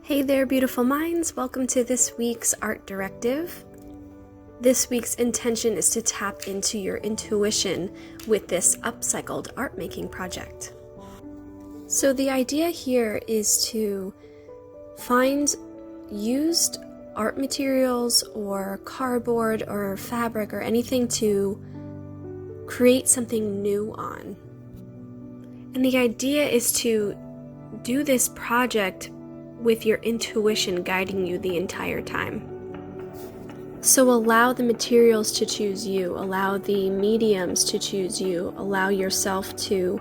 Hey there, beautiful minds. Welcome to this week's art directive. This week's intention is to tap into your intuition with this upcycled art making project. So the idea here is to find used art materials or cardboard or fabric or anything to create something new on. And the idea is to do this project with your intuition guiding you the entire time. So allow the materials to choose you, allow the mediums to choose you, allow yourself to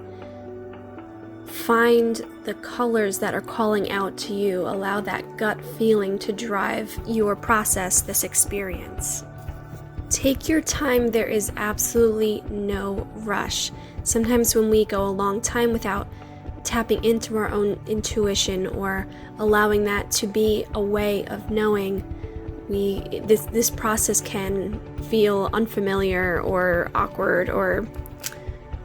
find the colors that are calling out to you, allow that gut feeling to drive your process, this experience. Take your time, there is absolutely no rush. Sometimes when we go a long time without tapping into our own intuition or allowing that to be a way of knowing, this process can feel unfamiliar or awkward or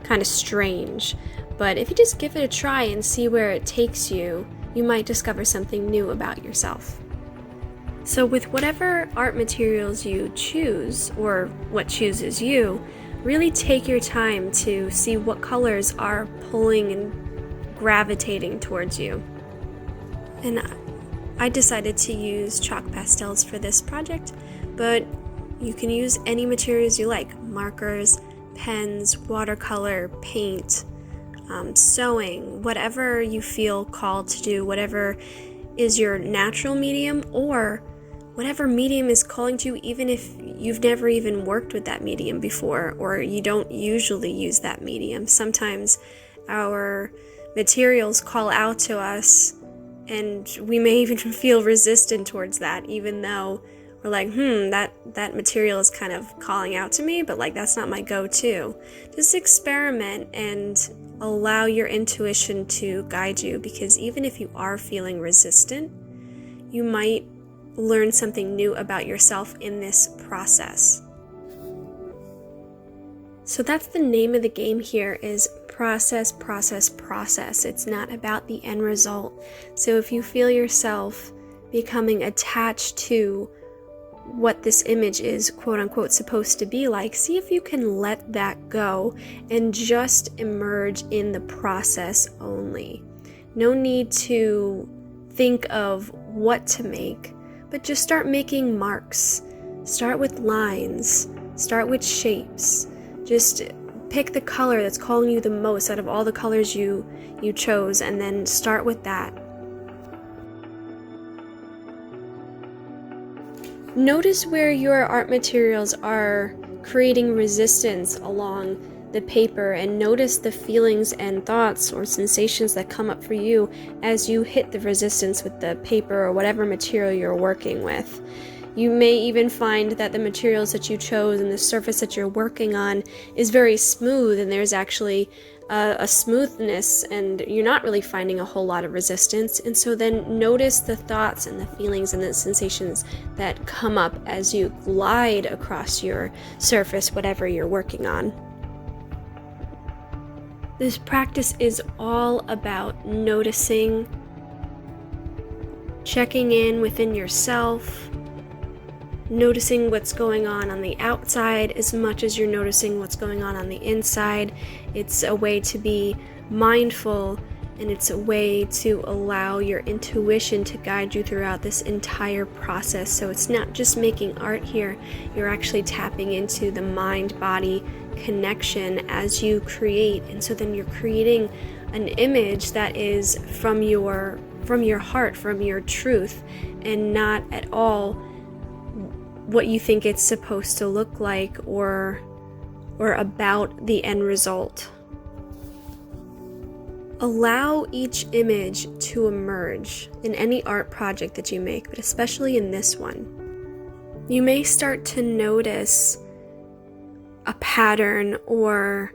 kind of strange. But if you just give it a try and see where it takes you, you might discover something new about yourself. So with whatever art materials you choose, or what chooses you, really take your time to see what colors are pulling and gravitating towards you. And I decided to use chalk pastels for this project, but you can use any materials you like: markers, pens, watercolor, paint, sewing, whatever you feel called to do, whatever is your natural medium, or whatever medium is calling to you, even if you've never even worked with that medium before, or you don't usually use that medium. Sometimes our materials call out to us and we may even feel resistant towards that, even though we're like, that material is kind of calling out to me, but like that's not my go-to. Just experiment and allow your intuition to guide you, because even if you are feeling resistant, you might learn something new about yourself in this process. So that's the name of the game here, is process, process, process. It's not about the end result. So if you feel yourself becoming attached to what this image is, quote unquote, supposed to be like, see if you can let that go and just emerge in the process only. No need to think of what to make, but just start making marks. Start with lines, start with shapes. Just pick the color that's calling you the most out of all the colors you chose, and then start with that. Notice where your art materials are creating resistance along the paper, and notice the feelings and thoughts or sensations that come up for you as you hit the resistance with the paper or whatever material you're working with. You may even find that the materials that you chose and the surface that you're working on is very smooth, and there's actually a smoothness, and you're not really finding a whole lot of resistance. And so then notice the thoughts and the feelings and the sensations that come up as you glide across your surface, whatever you're working on. This practice is all about noticing, checking in within yourself, noticing what's going on the outside as much as you're noticing what's going on the inside. It's a way to be mindful, and it's a way to allow your intuition to guide you throughout this entire process. So it's not just making art here, you're actually tapping into the mind-body connection as you create. And so then you're creating an image that is from your heart, from your truth, and not at all what you think it's supposed to look like or about the end result. Allow each image to emerge in any art project that you make, but especially in this one. You may start to notice a pattern or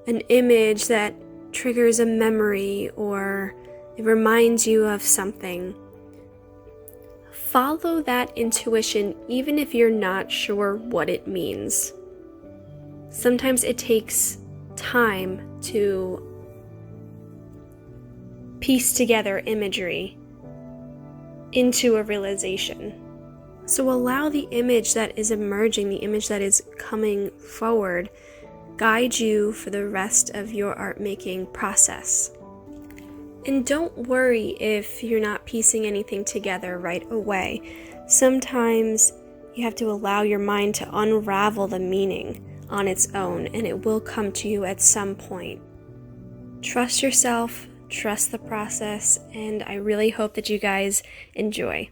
an image that triggers a memory, or it reminds you of something. Follow that intuition even if you're not sure what it means. Sometimes it takes time to piece together imagery. into a realization. So allow the image that is emerging, the image that is coming forward, guide you for the rest of your art making process. And don't worry if you're not piecing anything together right away. Sometimes you have to allow your mind to unravel the meaning on its own, and it will come to you at some point. Trust yourself, trust the process, and I really hope that you guys enjoy.